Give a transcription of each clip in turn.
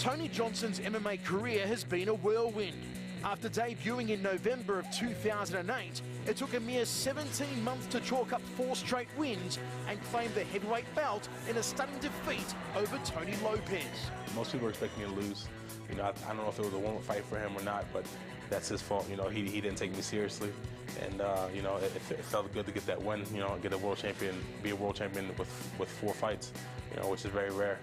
Tony Johnson's MMA career has been a whirlwind. After debuting in November of 2008, it took a mere 17 months to chalk up 4 straight wins and claim the heavyweight belt in a stunning defeat over Tony Lopez. Most people expect me to lose. You know, I don't know if it was a warm-up fight for him or not, but that's his fault. You know, he didn't take me seriously. And, you know, it felt good to get that win, you know, get a world champion, be a world champion with 4 fights, you know, which is very rare.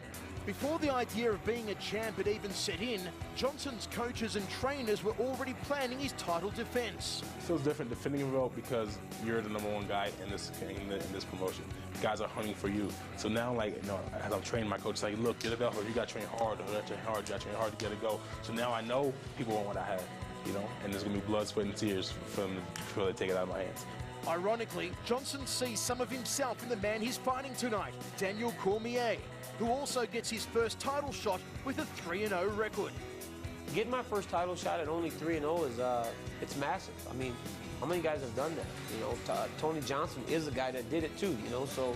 Before the idea of being a champ had even set in, Johnson's coaches and trainers were already planning his title defense. It feels different defending a belt because you're the #1 guy in this promotion. Guys are hunting for you. So now, like, you know, as I'm training, my coach is like, look, get a belt, you got to train hard, you got to train hard, you got to train hard to get it go. So now I know people want what I have, you know, and there's going to be blood, sweat, and tears for them to take it out of my hands. Ironically, Johnson sees some of himself in the man he's fighting tonight, Daniel Cormier, who also gets his first title shot with a 3-0 record. Getting my first title shot at only 3-0 is, it's massive. I mean, how many guys have done that? You know, Tony Johnson is a guy that did it too, you know, so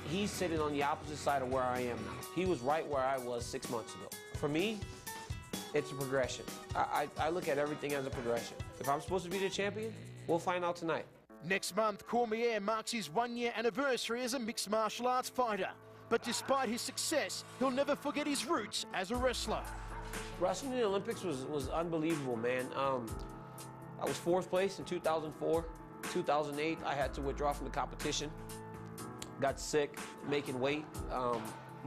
he's sitting on the opposite side of where I am now. He was right where I was 6 months ago. For me, it's a progression. I look at everything as a progression. If I'm supposed to be the champion, we'll find out tonight. Next month, Cormier marks his 1-year anniversary as a mixed martial arts fighter. But despite his success, he'll never forget his roots as a wrestler. Wrestling in the Olympics was unbelievable, man. I was 4th place in 2004. 2008, I had to withdraw from the competition. Got sick, making weight.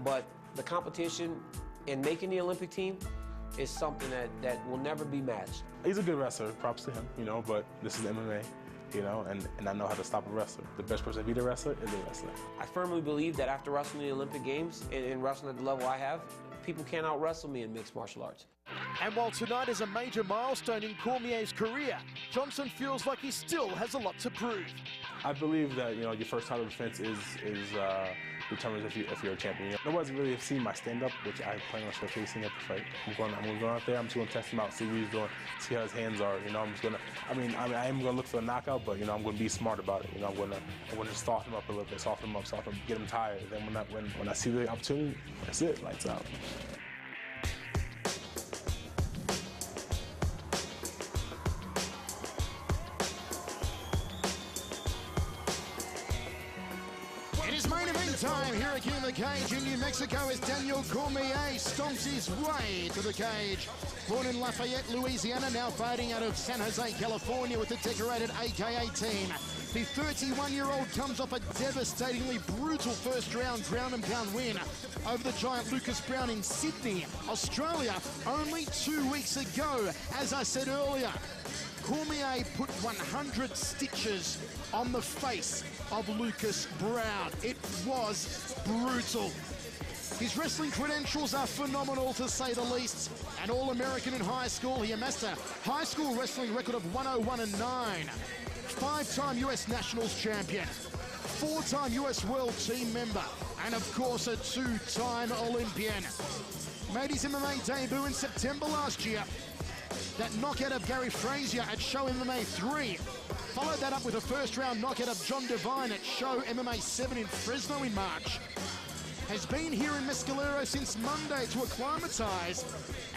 But the competition and making the Olympic team is something that will never be matched. He's a good wrestler, props to him, you know, but this is MMA. You know, and I know how to stop a wrestler. The best person to beat a wrestler is a wrestler. I firmly believe that after wrestling the Olympic Games and wrestling at the level I have, people can't out-wrestle me in mixed martial arts. And while tonight is a major milestone in Cormier's career, Johnson feels like he still has a lot to prove. I believe that, you know, your first title defense determines if you're a champion. You know, nobody's really seen my stand-up, which I plan on showcasing at the fight. I'm going to go out there. I'm just going to test him out, see what he's doing, see how his hands are. You know, I'm just going to. I am going to look for a knockout, but you know, I'm going to be smart about it. You know, I'm going to just soften him up a little bit, soften him up, get him tired. And then when I see the opportunity, that's it. Lights out. Time here at King of the Cage in New Mexico as Daniel Cormier stomps his way to the cage. Born in Lafayette, Louisiana, now fighting out of San Jose, California with the decorated AKA team. The 31-year-old comes off a devastatingly brutal first-round ground-and-pound win over the giant Lucas Brown in Sydney, Australia, only 2 weeks ago. As I said earlier, Cormier put 100 stitches on the face of Lucas Brown. It was brutal. His wrestling credentials are phenomenal, to say the least. An All-American in high school, he amassed a high school wrestling record of 101-9. 5-time US Nationals champion, 4-time US World Team member, and of course a 2-time Olympian. Made his MMA debut in September last year. That knockout of Gary Frazier at Show MMA 3. Followed that up with a first-round knockout of John Devine at Show MMA 7 in Fresno in March. Has been here in Mescalero since Monday to acclimatize,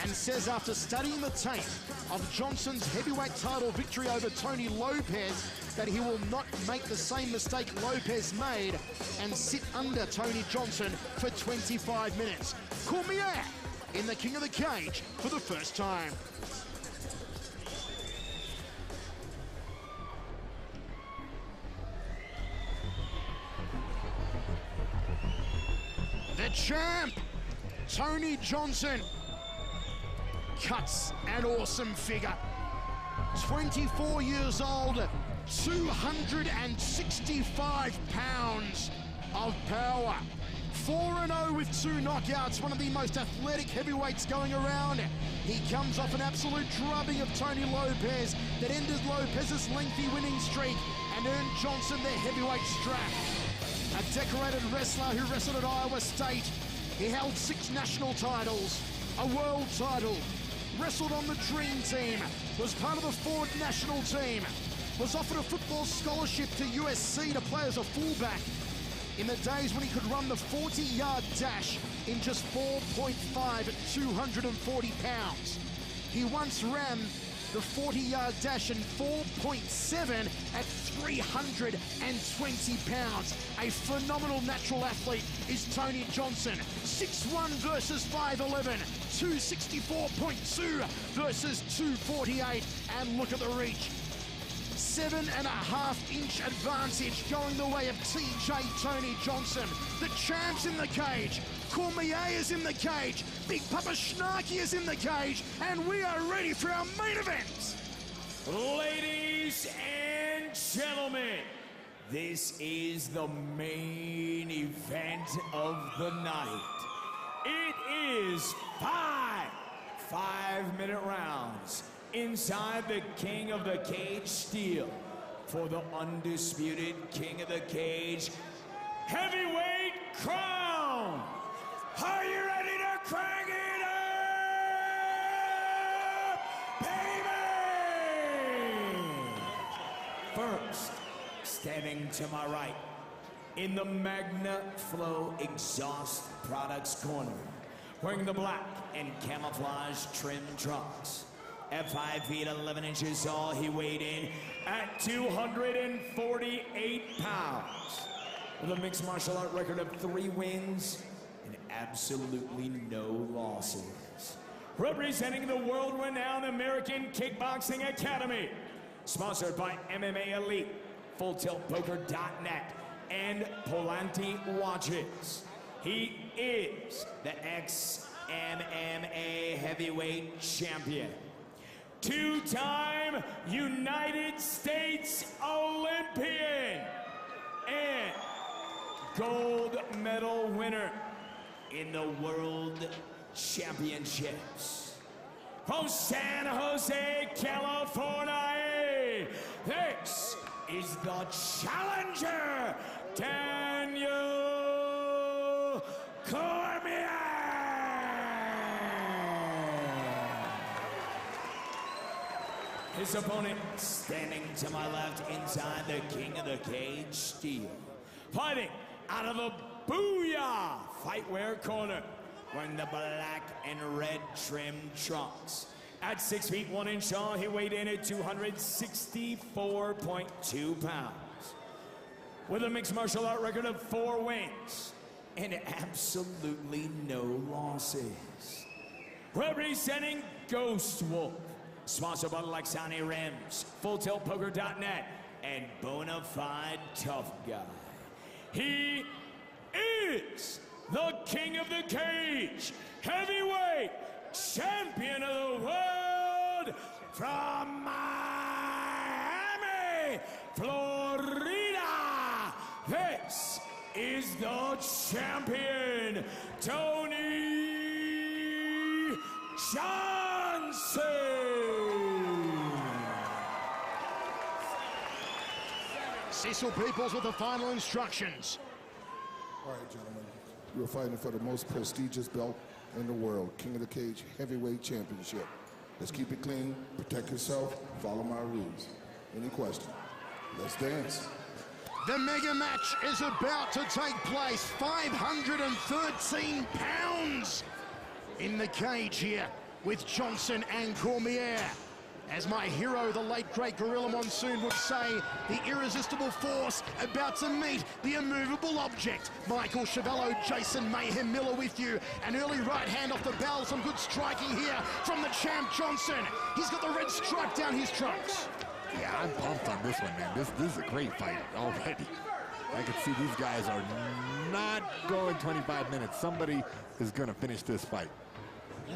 and says after studying the tape of Johnson's heavyweight title victory over Tony Lopez that he will not make the same mistake Lopez made and sit under Tony Johnson for 25 minutes. Cormier in the King of the Cage for the first time. The champ, Tony Johnson, cuts an awesome figure. 24 years old, 265 pounds of power. 4-0 with 2 knockouts, one of the most athletic heavyweights going around. He comes off an absolute drubbing of Tony Lopez that ended Lopez's lengthy winning streak and earned Johnson the heavyweight strap. A decorated wrestler who wrestled at Iowa State. He held 6 national titles, a world title, wrestled on the Dream Team, was part of the Ford national team, was offered a football scholarship to USC to play as a fullback. in the days when he could run the 40-yard dash in just 4.5 at 240 pounds. He once ran the 40-yard dash in 4.7 at 320 pounds. A phenomenal natural athlete is Tony Johnson. 6'1 versus 5'11, 264.2 versus 248, and look at the reach. 7.5-inch advantage going the way of TJ Tony Johnson. The champ's in the cage. Cormier is in the cage. Big Papa Schnarky is in the cage. And we are ready for our main event. Ladies and gentlemen, this is the main event of the night. It is 5-minute rounds inside the King of the Cage steel for the undisputed King of the Cage heavyweight crown. Are you ready to crank it up, baby? First, standing to my right, in the Magna Flow Exhaust Products corner, wearing the black and camouflage trim trunks. At 5 feet 11 inches tall, he weighed in at 248 pounds. With a mixed martial art record of 3 wins and absolutely no losses. Representing the world-renowned American Kickboxing Academy, sponsored by MMA Elite, FullTiltPoker.net, and Polanti Watches. He is the ex-MMA heavyweight champion, 2-time United States Olympian, and gold medal winner in the World Championships. From San Jose, California, this is the challenger, Daniel Cormier. His opponent, standing to my left inside the King of the Cage steel, fighting out of the Booyah Fightwear corner, wearing the black and red trim trunks. At 6 feet 1 inch tall, he weighed in at 264.2 pounds. With a mixed martial art record of 4 wins and absolutely no losses. Representing Ghost Wolf, sponsored by Lexani Rims, FullTiltPoker.net, and Bonafide Tough Guy. He is the King of the Cage, heavyweight champion of the world, from Miami, Florida. This is the champion, Tony Johnson. Cecil Peoples with the final instructions. All right, gentlemen. You're fighting for the most prestigious belt in the world, King of the Cage Heavyweight Championship. Let's keep it clean, protect yourself, follow my rules. Any question? Let's dance. The mega match is about to take place. 513 pounds in the cage here with Johnson and Cormier. As my hero, the late great Gorilla Monsoon, would say, the irresistible force about to meet the immovable object. Michael Chavello, Jason Mayhem Miller with you. An early right hand off the bell, some good striking here from the champ Johnson. He's got the red stripe down his trunks. Yeah, I'm pumped on this one, man. This is a great fight already. I can see these guys are not going 25 minutes. Somebody is going to finish this fight.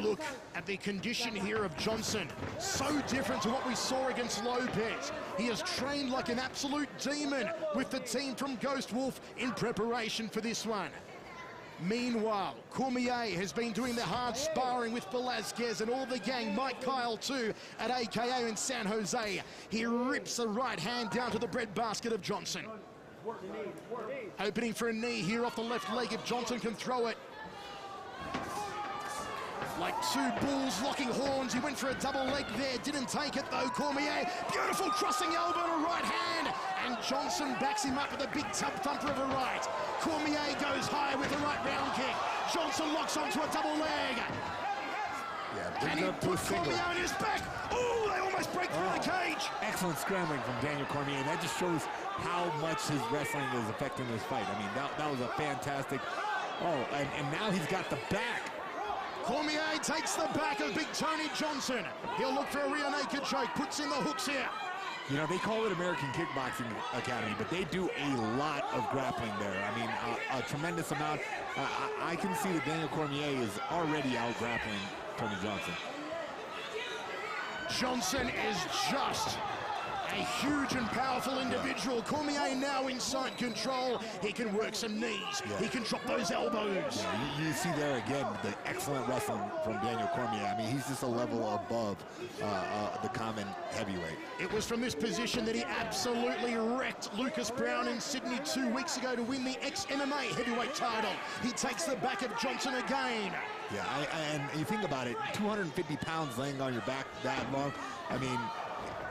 Look at the condition here of Johnson. So different to what we saw against Lopez. He has trained like an absolute demon with the team from Ghost Wolf in preparation for this one. Meanwhile, Cormier has been doing the hard sparring with Velasquez and all the gang, Mike Kyle too, at AKO in San Jose. He rips the right hand down to the breadbasket of Johnson. Opening for a knee here off the left leg if Johnson can throw it. Like two bulls locking horns. He went for a double leg there. Didn't take it though. Cormier, beautiful crossing elbow and a right hand. And Johnson backs him up with a big tub thumper of a right. Cormier goes high with a right round kick. Johnson locks onto a double leg. Yeah, and he puts Cormier on his back. Oh, they almost break through the cage. Excellent scrambling from Daniel Cormier. That just shows how much his wrestling is affecting this fight. I mean, that was a fantastic. Oh, and now he's got the back. Cormier takes the back of Big Tony Johnson. He'll look for a rear naked choke. Puts in the hooks here. You know, they call it American Kickboxing Academy, but they do a lot of grappling there. I mean, a tremendous amount. I can see that Daniel Cormier is already out grappling Tony Johnson. Johnson is just a huge and powerful individual. Yeah. Cormier now inside control. He can work some knees. Yeah. He can drop those elbows. Yeah, you see there again the excellent wrestling from Daniel Cormier. I mean, he's just a level above the common heavyweight. It was from this position that he absolutely wrecked Lucas Brown in Sydney 2 weeks ago to win the ex-MMA heavyweight title. He takes the back of Johnson again. Yeah, and you think about it, 250 pounds laying on your back that long. I mean,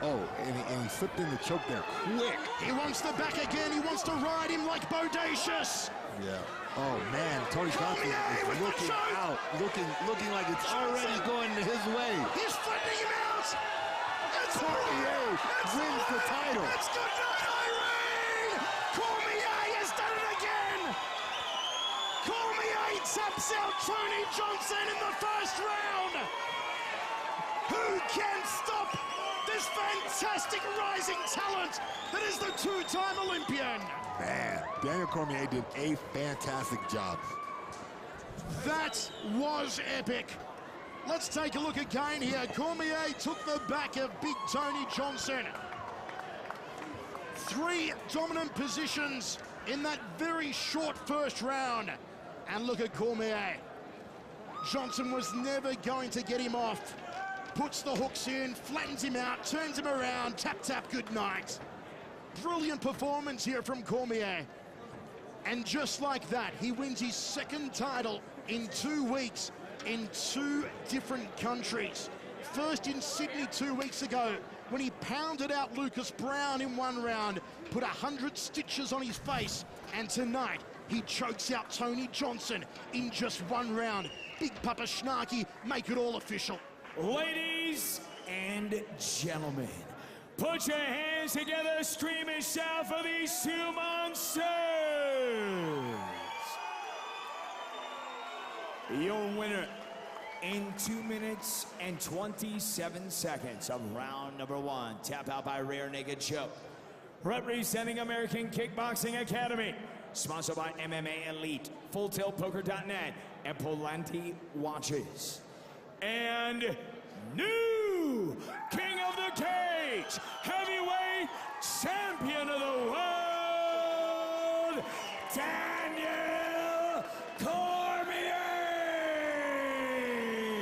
oh, and he slipped in the choke there quick. He wants the back again. He wants to ride him like Bodacious. Yeah. Oh, man. Tony Johnson is looking out. Looking like it's already going his way. He's flattening him out. It's Cormier wins the title. It's good night, Irene. Cormier has done it again. Cormier taps out Tony Johnson in the first round. Who can stop this fantastic rising talent that is the two-time Olympian? Man, Daniel Cormier did a fantastic job. That was epic. Let's take a look again here. Cormier took the back of Big Tony Johnson. 3 dominant positions in that very short first round. And look at Cormier. Johnson was never going to get him off. Puts the hooks in, flattens him out, turns him around, tap, tap, good night. Brilliant performance here from Cormier. And just like that, he wins his second title in 2 weeks in 2 different countries. First in Sydney 2 weeks ago when he pounded out Lucas Brown in 1 round, put 100 stitches on his face. And tonight, he chokes out Tony Johnson in just 1 round. Big Papa Schnarky, make it all official. Ladies and gentlemen, put your hands together, scream and shout for these 2 monsters. Your winner in 2 minutes and 27 seconds of round number 1, tap out by rear naked choke. Representing American Kickboxing Academy, sponsored by MMA Elite, FullTailPoker.net, and Polanti Watches. And new King of the Cage, heavyweight champion of the world, Daniel Cormier!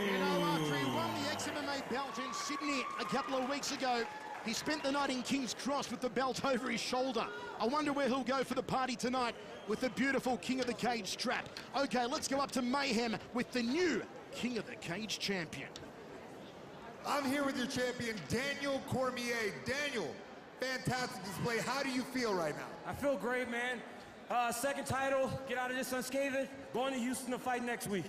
You know, after he won the ex-MMA belt in Sydney a couple of weeks ago, he spent the night in King's Cross with the belt over his shoulder. I wonder where he'll go for the party tonight with the beautiful King of the Cage strap. Okay, let's go up to Mayhem with the new King of the Cage champion. I'm here with your champion, Daniel Cormier. Daniel, fantastic display. How do you feel right now? I feel great, man. Second title, get out of this unscathed. Going to Houston to fight next week.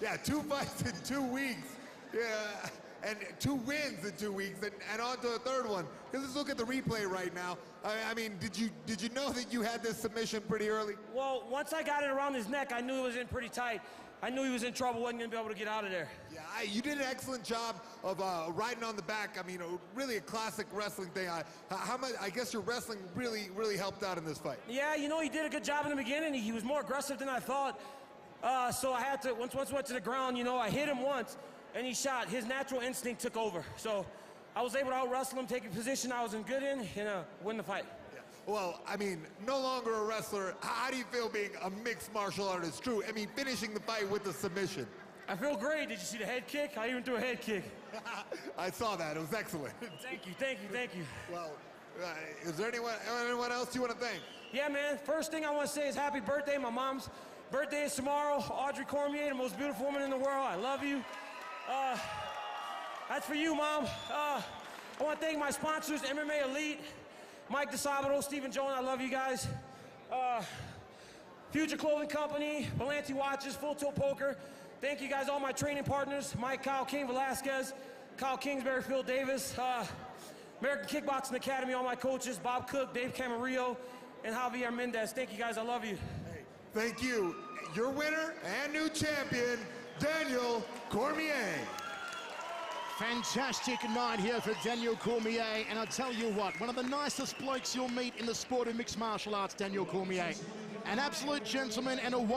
Yeah, 2 fights in 2 weeks. Yeah, and 2 wins in 2 weeks, and on to a 3rd one. Let's look at the replay right now. I mean, did you know that you had this submission pretty early? Well, once I got it around his neck, I knew it was in pretty tight. I knew he was in trouble, wasn't going to be able to get out of there. Yeah, you did an excellent job of riding on the back. I mean, really a classic wrestling thing. How much? I guess your wrestling really helped out in this fight. Yeah, you know, he did a good job in the beginning. He was more aggressive than I thought. So I had to, once we went to the ground, you know, I hit him once, and he shot. His natural instinct took over. So I was able to out-wrestle him, take a position I was in good in, and win the fight. Well, I mean, no longer a wrestler. How do you feel being a mixed martial artist? True, I mean, finishing the fight with a submission. I feel great. Did you see the head kick? I even threw a head kick. I saw that. It was excellent. Thank you. Well, is there anyone else you want to thank? Yeah, man. First thing I want to say is happy birthday. My mom's birthday is tomorrow. Audrey Cormier, the most beautiful woman in the world. I love you. That's for you, Mom. I want to thank my sponsors, MMA Elite, Mike DeSabato, Stephen Jones, I love you guys. Future Clothing Company, Belanti Watches, Full Tilt Poker. Thank you guys, all my training partners, Mike, Kyle King, Velasquez, Kyle Kingsbury, Phil Davis, American Kickboxing Academy, all my coaches, Bob Cook, Dave Camarillo, and Javier Mendez. Thank you guys, I love you. Thank you. Your winner and new champion, Daniel Cormier. Fantastic night here for Daniel Cormier, and I'll tell you what, one of the nicest blokes you'll meet in the sport of mixed martial arts, Daniel Cormier. An absolute gentleman and a